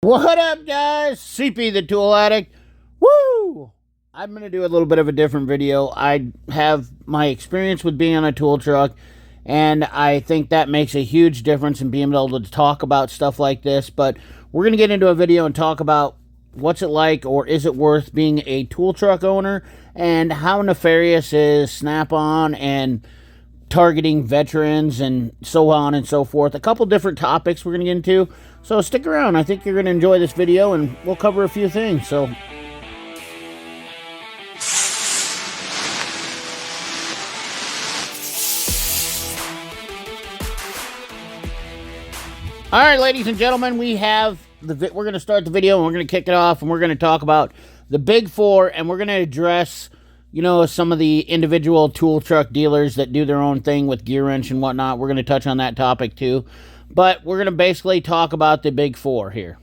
What up, guys? CP the Tool Addict. Woo! I'm going to do a little bit of a different video. I have my experience with being on a tool truck, and I think that makes a huge difference in being able to talk about stuff like this. But we're going to get into a video and talk about what's it like, or is it worth being a tool truck owner, and how nefarious is Snap-on and targeting veterans and so on and so forth. A couple different topics we're going to get into, so stick around. I think you're going to enjoy this video, and we'll cover a few things. So all right, ladies and gentlemen, we're going to start the video, and we're going to kick it off, and we're going to talk about the big four, and we're going to address, you know, some of the individual tool truck dealers that do their own thing with gear wrench and whatnot. We're going to touch on that topic too. But we're going to basically talk about the big four here.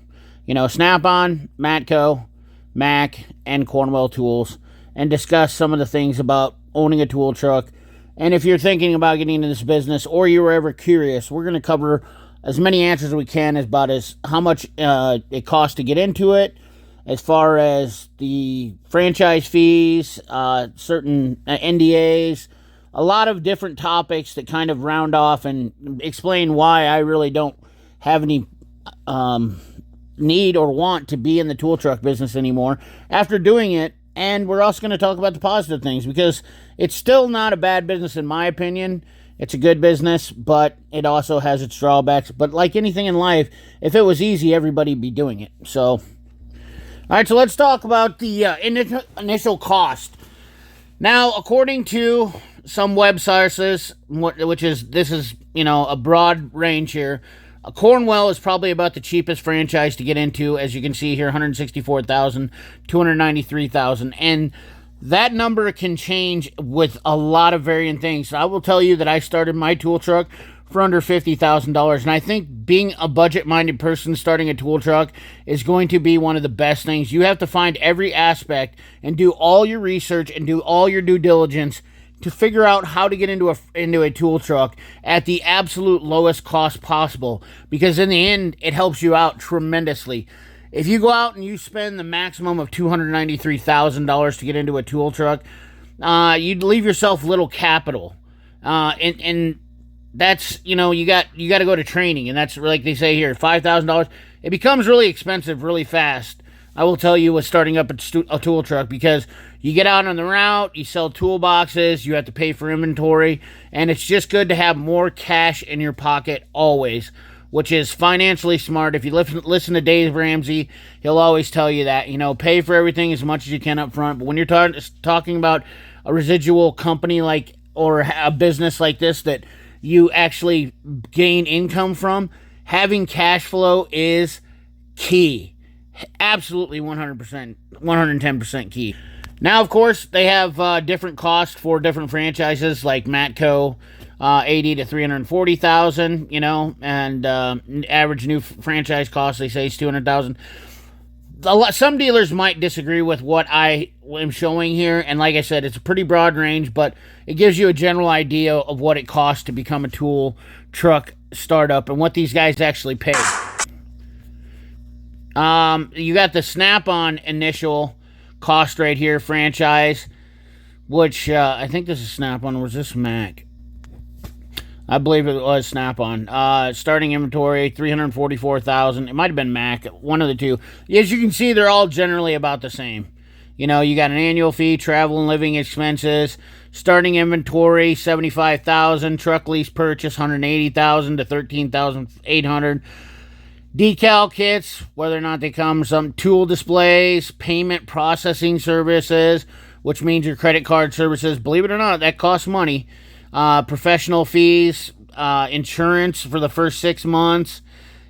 You know, Snap-on, Matco, Mac, and Cornwell Tools, and discuss some of the things about owning a tool truck. And if you're thinking about getting into this business, or you were ever curious, we're going to cover as many answers as we can about how much it costs to get into it, as far as the franchise fees, certain NDAs, a lot of different topics that kind of round off and explain why I really don't have any need or want to be in the tool truck business anymore after doing it. And we're also going to talk about the positive things, because it's still not a bad business in my opinion. It's a good business, but it also has its drawbacks. But like anything in life, if it was easy, everybody'd be doing it. So, all right, so let's talk about the initial cost. Now, according to some web sources, this is, you know, a broad range here. Cornwell is probably about the cheapest franchise to get into, as you can see here, $164,000, $293,000, and that number can change with a lot of varying things. So I will tell you that I started my tool truck for under $50,000, and I think being a budget-minded person starting a tool truck is going to be one of the best things. You have to find every aspect and do all your research and do all your due diligence to figure out how to get into a tool truck at the absolute lowest cost possible, because in the end, it helps you out tremendously. If you go out and you spend the maximum of $293,000 to get into a tool truck, you'd leave yourself little capital, and that's, you know, you got to go to training, and that's like they say here, $5,000. It becomes really expensive really fast. I will tell you, with starting up a tool truck, because you get out on the route, you sell toolboxes, you have to pay for inventory, and it's just good to have more cash in your pocket always, which is financially smart. If you listen to Dave Ramsey, he'll always tell you that, you know, pay for everything as much as you can up front. But when you're talking about a residual company like, or a business like this that you actually gain income from, having cash flow is key. Absolutely 100%, 110% key. Now, of course, they have different costs for different franchises, like Matco, $80,000 to $340,000, you know, and average new franchise cost, they say, is $200,000. Some dealers might disagree with what I am showing here, and like I said, it's a pretty broad range, but it gives you a general idea of what it costs to become a tool truck startup and what these guys actually pay. You got the Snap-on initial cost right here, franchise, which I think this is Snap-on, or was this Mac? I believe it was Snap-on. Starting inventory, $344,000. It might have been Mac, one of the two. As you can see, they're all generally about the same. You know, you got an annual fee, travel and living expenses, starting inventory, $75,000, truck lease purchase, $180,000 to $13,800. Decal kits, whether or not they come, some tool displays, payment processing services, which means your credit card services. Believe it or not, that costs money. Professional fees, insurance for the first 6 months,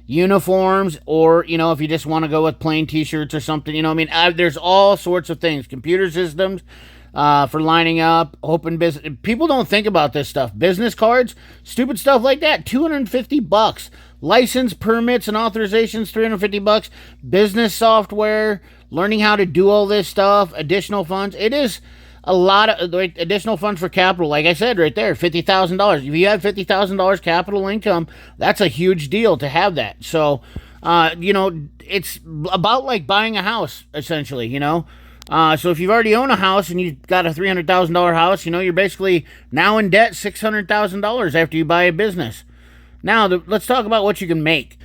uniforms, or, you know, if you just want to go with plain t-shirts or something, you know, I mean, there's all sorts of things. Computer systems, for lining up, open business. People don't think about this stuff. Business cards, stupid stuff like that, $250. License, permits, and authorizations, $350. Business software, learning how to do all this stuff, additional funds. It is a lot of additional funds for capital. Like I said right there, $50,000. If you have $50,000 capital income, that's a huge deal to have that. So It's about like buying a house, essentially. So if you've already owned a house and you've got a $300,000 house, you're basically now in debt $600,000 after you buy a business. Now, let's talk about what you can make.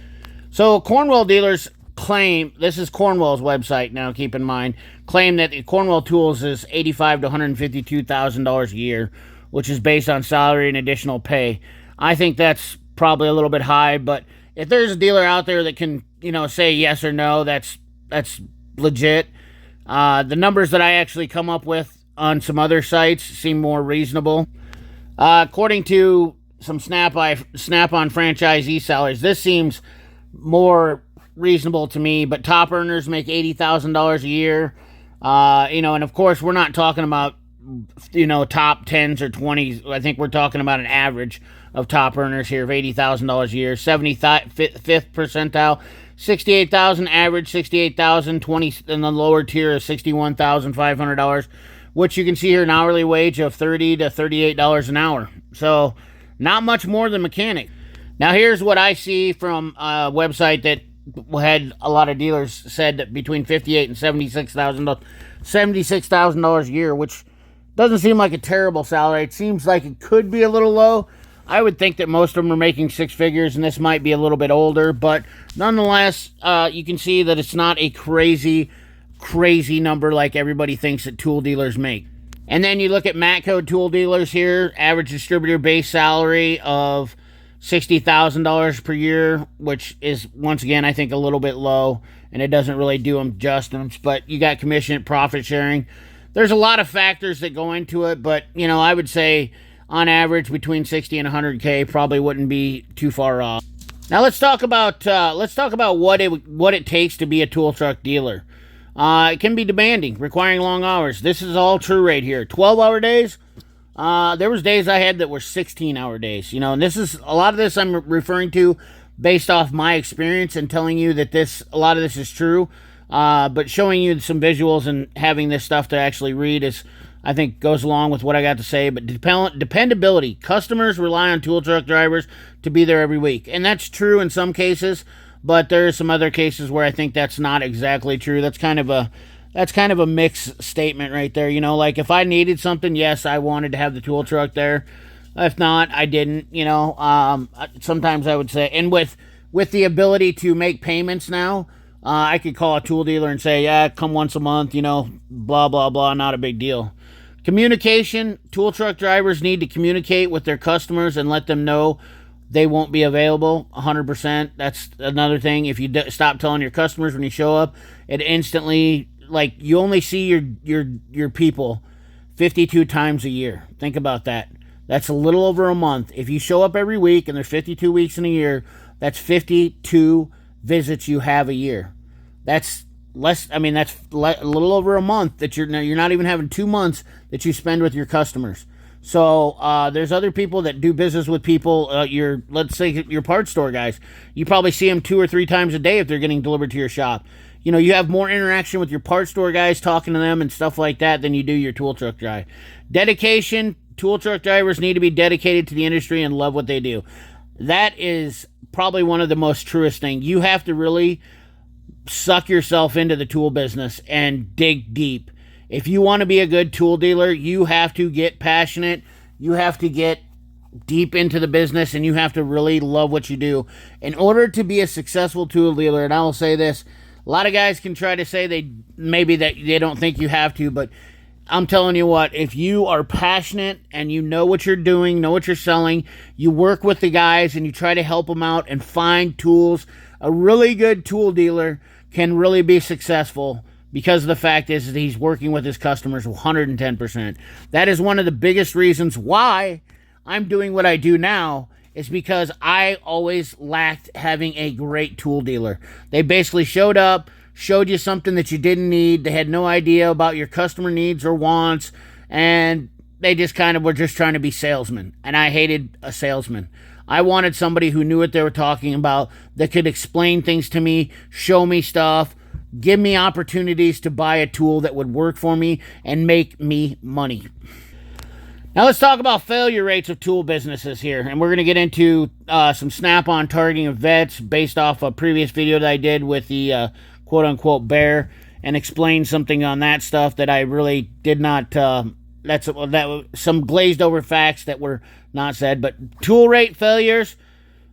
So Cornwell dealers claim, this is Cornwell's website now, keep in mind, claim that the Cornwell Tools is $85,000 to $152,000 a year, which is based on salary and additional pay. I think that's probably a little bit high, but if there's a dealer out there that can, say yes or no, that's legit. The numbers that I actually come up with on some other sites seem more reasonable. According to some Snap-on franchisee salaries, this seems more reasonable to me, but top earners make $80,000 a year. And of course, we're not talking about, top 10s or 20s. I think we're talking about an average of top earners here of $80,000 a year. 75th percentile, $68,000 average, $68,000, 20 in the lower tier is $61,500, which you can see here an hourly wage of $30 to $38 an hour. So not much more than mechanic. Now here's what I see from a website that had a lot of dealers said that between $58,000 and $76,000 a year, which doesn't seem like a terrible salary. It seems like it could be a little low. I would think that most of them are making six figures, and this might be a little bit older, but nonetheless, you can see that it's not a crazy number like everybody thinks that tool dealers make. And then you look at Matco tool dealers here, average distributor base salary of $60,000 per year, which is, once again, I think a little bit low, and it doesn't really do them justice, but you got commission, profit sharing. There's a lot of factors that go into it, but, I would say on average between 60 and 100K probably wouldn't be too far off. Now let's talk about what it takes to be a tool truck dealer. It can be demanding, requiring long hours. This is all true right here. 12-hour days. There was days I had that were 16-hour days. And this is a lot of this I'm referring to based off my experience and telling you that a lot of this is true. But showing you some visuals and having this stuff to actually read is, I think, goes along with what I got to say. But dependability. Customers rely on tool truck drivers to be there every week. And that's true in some cases, but there are some other cases where I think that's not exactly true. That's kind of a mixed statement right there. Like if I needed something, yes, I wanted to have the tool truck there. If not, I didn't. Sometimes I would say, and with the ability to make payments now, I could call a tool dealer and say, yeah, come once a month, blah, blah, blah, not a big deal. Communication, tool truck drivers need to communicate with their customers and let them know they won't be available 100%. That's another thing. If you stop telling your customers when you show up, it instantly, like, you only see your people 52 times a year. Think about that. That's a little over a month. If you show up every week and there's 52 weeks in a year, that's 52 visits you have a year. That's less. I mean, that's a little over a month that you're not even having 2 months that you spend with your customers. So there's other people that do business with people. Let's say your parts store guys. You probably see them 2 or 3 times a day if they're getting delivered to your shop. You have more interaction with your parts store guys, talking to them and stuff like that, than you do your tool truck drive. Dedication. Tool truck drivers need to be dedicated to the industry and love what they do. That is probably one of the most truest things. You have to really suck yourself into the tool business and dig deep. If you want to be a good tool dealer, you have to get passionate. You have to get deep into the business, and you have to really love what you do. In order to be a successful tool dealer, and I will say this, a lot of guys can try to say that they don't think you have to, but I'm telling you what, if you are passionate and you know what you're doing, know what you're selling, you work with the guys and you try to help them out and find tools, a really good tool dealer can really be successful, because the fact is that he's working with his customers 110%. That is one of the biggest reasons why I'm doing what I do now, is because I always lacked having a great tool dealer. They basically showed up, showed you something that you didn't need. They had no idea about your customer needs or wants, and they just kind of were just trying to be salesmen. And I hated a salesman. I wanted somebody who knew what they were talking about, that could explain things to me, show me stuff, give me opportunities to buy a tool that would work for me and make me money. Now let's talk about failure rates of tool businesses here. And we're going to get into some Snap-on targeting of vets based off a previous video that I did with the quote-unquote bear, and explain something on that stuff that I really did not... that was some glazed over facts that were not said. But tool rate failures,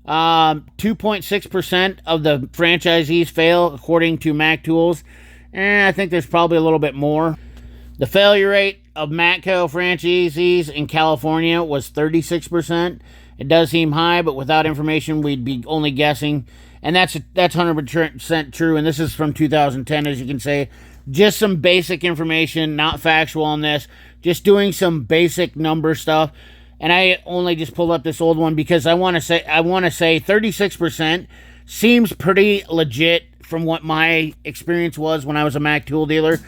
2.6% of the franchisees fail according to Mac Tools. And I think there's probably a little bit more. The failure rate of Matco franchisees in California was 36%. It does seem high, but without information, we'd be only guessing. And that's 100% true, and this is from 2010, as you can see. Just some basic information, not factual on this. Just doing some basic number stuff. And I only just pulled up this old one because I want to say 36% seems pretty legit from what my experience was when I was a Mac tool dealer.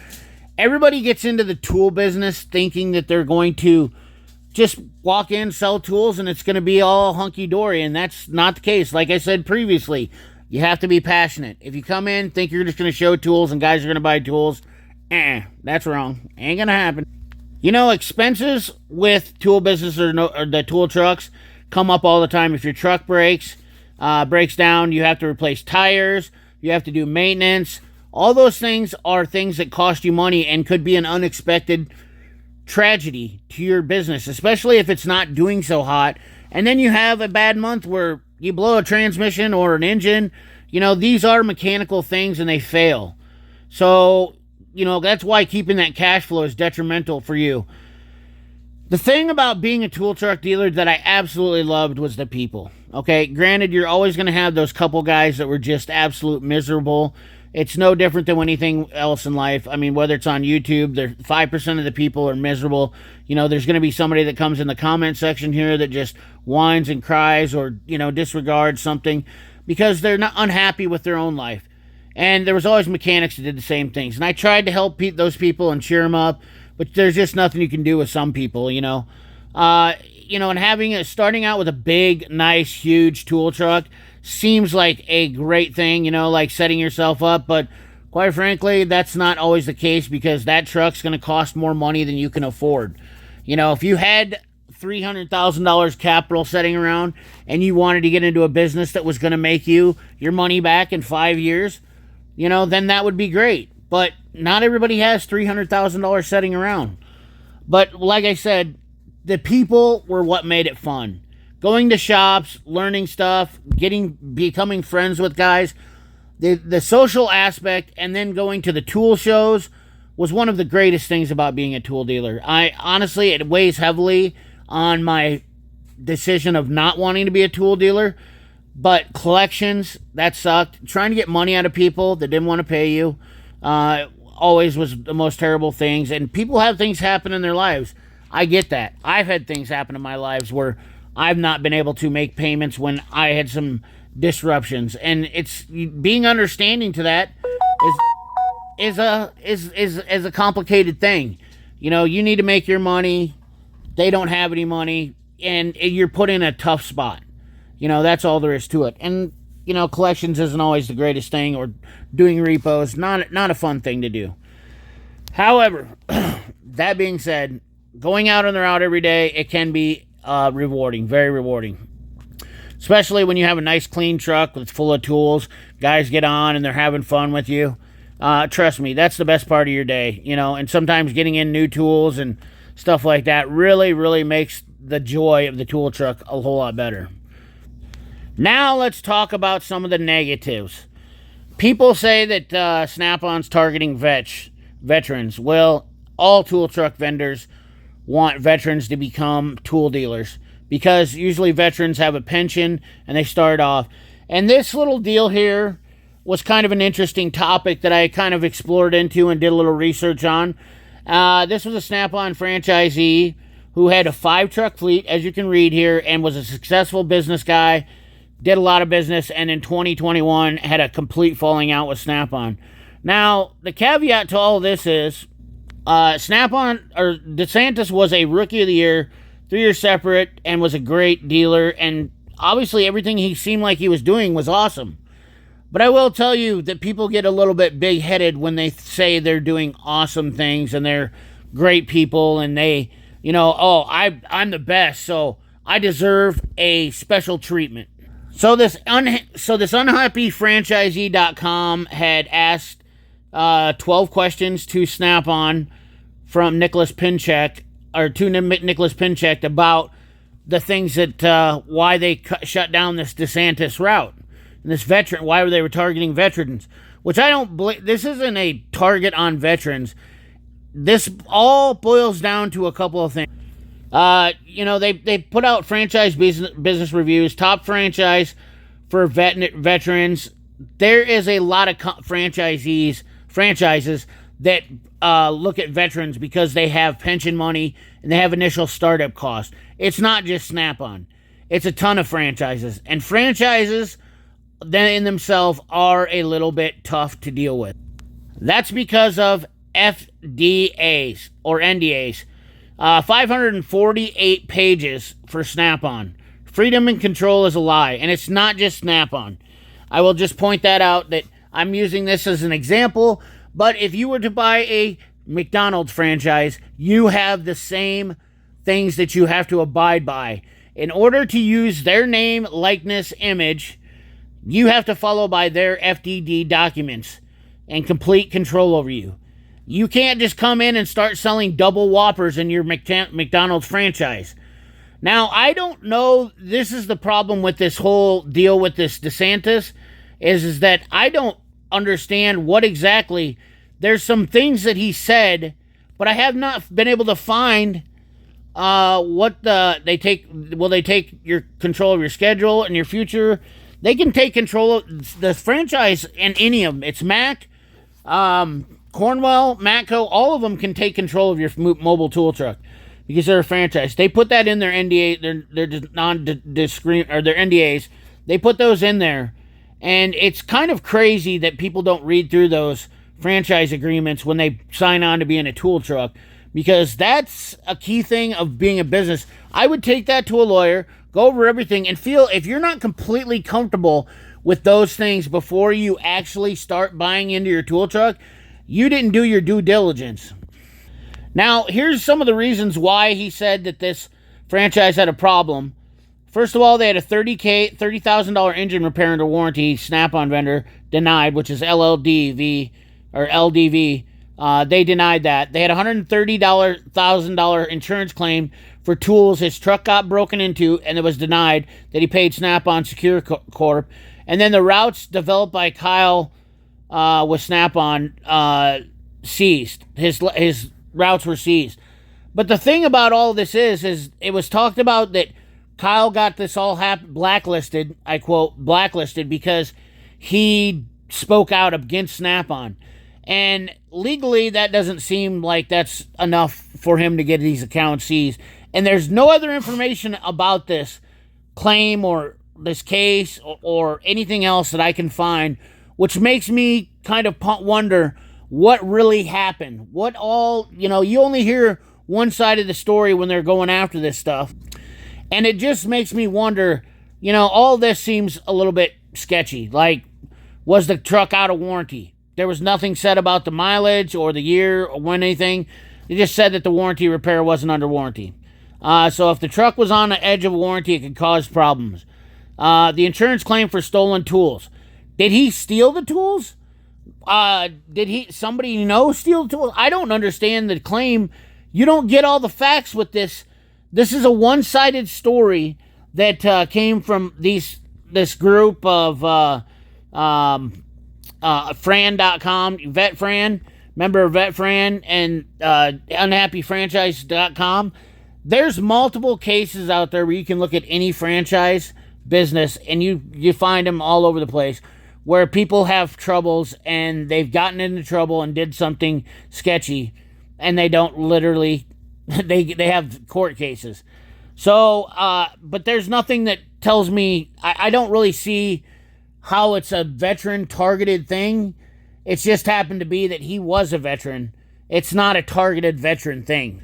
Everybody gets into the tool business thinking that they're going to just walk in, sell tools, and it's going to be all hunky-dory, and that's not the case. Like I said previously, you have to be passionate. If you come in, think you're just going to show tools and guys are going to buy tools, that's wrong. Ain't going to happen. You know, expenses with tool business or the tool trucks come up all the time. If your truck breaks down, you have to replace tires, you have to do maintenance. All those things are things that cost you money and could be an unexpected tragedy to your business, especially if it's not doing so hot. And then you have a bad month where you blow a transmission or an engine. You know, these are mechanical things and they fail. So, you know, that's why keeping that cash flow is detrimental for you. The thing about being a tool truck dealer that I absolutely loved was the people. Okay, granted, you're always going to have those couple guys that were just absolute miserable. It's no different than anything else in life. I mean, whether it's on YouTube, 5% of the people are miserable. You know, there's going to be somebody that comes in the comment section here that just whines and cries or, you know, disregards something because they're not unhappy with their own life. And there was always mechanics that did the same things. And I tried to help those people and cheer them up, but there's just nothing you can do with some people, you know. And starting out with a big, nice, huge tool truck seems like a great thing, you know, like setting yourself up, but quite frankly, that's not always the case because that truck's going to cost more money than you can afford. You know, if you had $300,000 capital sitting around and you wanted to get into a business that was going to make you your money back in 5 years, you know, then that would be great. But not everybody has $300,000 sitting around. But like I said, the people were what made it fun. Going to shops, learning stuff, becoming friends with guys, the social aspect, and then going to the tool shows was one of the greatest things about being a tool dealer. Honestly, it weighs heavily on my decision of not wanting to be a tool dealer, but collections, that sucked. Trying to get money out of people that didn't want to pay you always was the most terrible things, and people have things happen in their lives. I get that. I've had things happen in my lives where I've not been able to make payments when I had some disruptions, and it's being understanding to that is a complicated thing. You know, you need to make your money. They don't have any money, and you're put in a tough spot. You know, that's all there is to it. And you know, collections isn't always the greatest thing, or doing repos, not a fun thing to do. However, that being said, going out on the route every day, it can be rewarding, very rewarding. Especially when you have a nice clean truck that's full of tools, guys get on and they're having fun with you. Trust me, that's the best part of your day, you know, and sometimes getting in new tools and stuff like that really, really makes the joy of the tool truck a whole lot better. Now let's talk about some of the negatives. People say that Snap-on's targeting veterans. Well, all tool truck vendors want veterans to become tool dealers because usually veterans have a pension and they start off. And this little deal here was kind of an interesting topic that I kind of explored into and did a little research on. This was a Snap-on franchisee who had a 5-truck fleet, as you can read here, and was a successful business guy, did a lot of business, and in 2021 had a complete falling out with Snap-on. Now, the caveat to all this is Snap-on, or DeSantis, was a Rookie of the Year, 3 years separate, and was a great dealer, and obviously everything he seemed like he was doing was awesome. But I will tell you that people get a little bit big-headed when they say they're doing awesome things and they're great people and they, I'm the best, so I deserve a special treatment. So this unhappy franchisee.com had asked 12 questions to Snap-on from Nicholas Pinchek, or to Nicholas Pinchek, about the things that why they shut down this DeSantis route and this veteran. Why were they targeting veterans? Which I don't believe. This isn't a target on veterans. This all boils down to a couple of things. They put out franchise business reviews, top franchise for veterans. There is a lot of franchises that look at veterans because they have pension money and they have initial startup costs. It's not just Snap-on. It's a ton of franchises. And franchises then in themselves are a little bit tough to deal with. That's because of FDAs or NDAs. 548 pages for Snap-on. Freedom and control is a lie. And it's not just Snap-on. I will just point that out, that I'm using this as an example. But if you were to buy a McDonald's franchise, you have the same things that you have to abide by. In order to use their name, likeness, image, you have to follow by their FDD documents and complete control over you. You can't just come in and start selling double Whoppers in your McDonald's franchise. Now, I don't know, this is the problem with this whole deal with this DeSantis, is that I don't understand what exactly. There's some things that he said, but I have not been able to find what they take. Will they take your control of your schedule and your future? They can take control of the franchise and any of them. It's Mac, Cornwell, Matco, all of them can take control of your mobile tool truck because they're a franchise. They put that in their NDA, their non-discreet, or their NDAs. They put those in there, and it's kind of crazy that people don't read through those franchise agreements when they sign on to be in a tool truck, because that's a key thing of being a business. I would take that to a lawyer, go over everything, and feel if you're not completely comfortable with those things before you actually start buying into your tool truck, you didn't do your due diligence. Now, here's some of the reasons why he said that this franchise had a problem. First of all, they had a $30,000 engine repair under warranty. Snap-on vendor denied, which is LLDV or LDV. They denied that. They had a $130,000 insurance claim for tools his truck got broken into, and it was denied that he paid Snap-on Secure Corp. And then the routes developed by Kyle with Snap-on seized. His routes were seized. But the thing about all this is it was talked about that Kyle got this all blacklisted, I quote, blacklisted, because he spoke out against Snap-on. And legally, that doesn't seem like that's enough for him to get these accounts seized. And there's no other information about this claim or this case or anything else that I can find, which makes me kind of wonder what really happened. What all, you only hear one side of the story when they're going after this stuff. And it just makes me wonder, all this seems a little bit sketchy. Like, was the truck out of warranty? There was nothing said about the mileage or the year or when anything. They just said that the warranty repair wasn't under warranty. So if the truck was on the edge of warranty, it could cause problems. The insurance claim for stolen tools. Did he steal the tools? Did somebody steal the tools? I don't understand the claim. You don't get all the facts with this. This is a one-sided story that came from this group of Fran.com, VetFran, member of VetFran, and unhappyfranchise.com. There's multiple cases out there where you can look at any franchise business and you find them all over the place where people have troubles and they've gotten into trouble and did something sketchy and they don't literally, they have court cases. So, but there's nothing that tells me, I don't really see how it's a veteran targeted thing. It's just happened to be that he was a veteran. It's not a targeted veteran thing.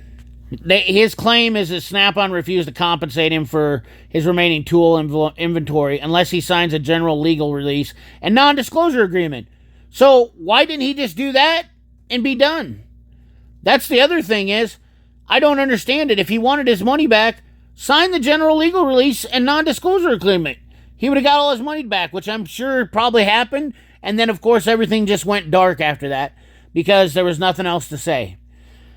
His claim is that Snap-on refused to compensate him for his remaining tool inventory unless he signs a general legal release and non-disclosure agreement. So why didn't he just do that and be done? That's the other thing is, I don't understand it. If he wanted his money back, sign the general legal release and non-disclosure agreement. He would have got all his money back, which I'm sure probably happened. And then, of course, everything just went dark after that because there was nothing else to say.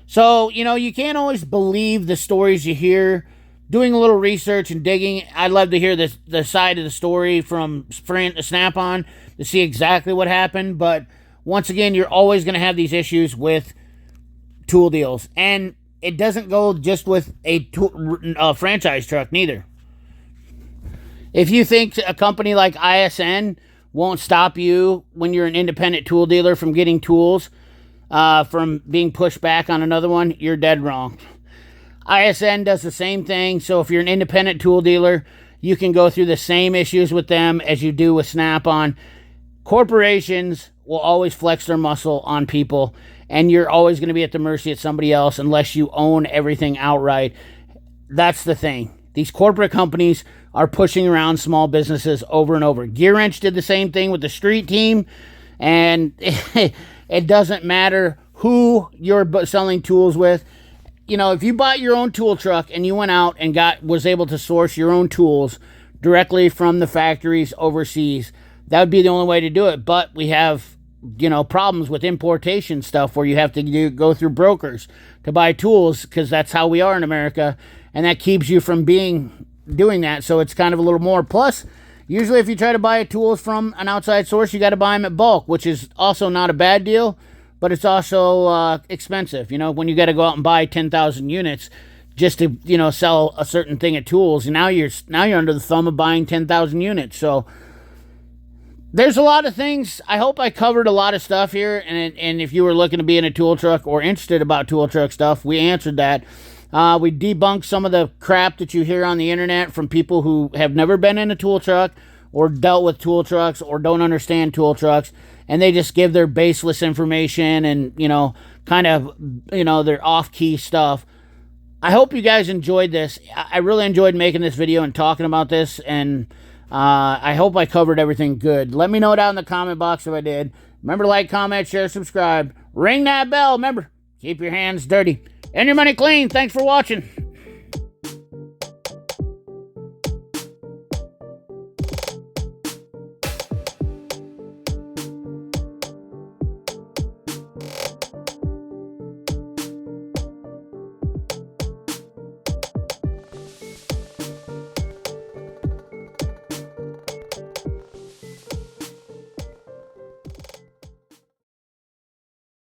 So, you can't always believe the stories you hear. Doing a little research and digging, I'd love to hear the side of the story from Snap-on to see exactly what happened. But once again, you're always going to have these issues with tool deals. And it doesn't go just with a franchise truck, neither. If you think a company like ISN won't stop you when you're an independent tool dealer from getting tools, from being pushed back on another one, you're dead wrong. ISN does the same thing. So if you're an independent tool dealer, you can go through the same issues with them as you do with Snap-on. Corporations will always flex their muscle on people, and you're always going to be at the mercy of somebody else unless you own everything outright. That's the thing. These corporate companies are pushing around small businesses over and over. Gear Wrench did the same thing with the street team, and it doesn't matter who you're selling tools with. If you bought your own tool truck and you went out and was able to source your own tools directly from the factories overseas, that would be the only way to do it. But we have, problems with importation stuff where you have to go through brokers to buy tools because that's how we are in America. And that keeps you from doing that. So it's kind of a little more. Plus, usually if you try to buy tools from an outside source, you got to buy them at bulk, which is also not a bad deal. But it's also expensive, when you got to go out and buy 10,000 units just to, sell a certain thing of tools. And now you're under the thumb of buying 10,000 units. So there's a lot of things. I hope I covered a lot of stuff here. And if you were looking to be in a tool truck or interested about tool truck stuff, we answered that. We debunked some of the crap that you hear on the internet from people who have never been in a tool truck or dealt with tool trucks or don't understand tool trucks. And they just give their baseless information and, kind of, their off-key stuff. I hope you guys enjoyed this. I really enjoyed making this video and talking about this. And I hope I covered everything good. Let me know down in the comment box if I did. Remember to like, comment, share, subscribe. Ring that bell. Remember, keep your hands dirty and your money clean. Thanks for watching.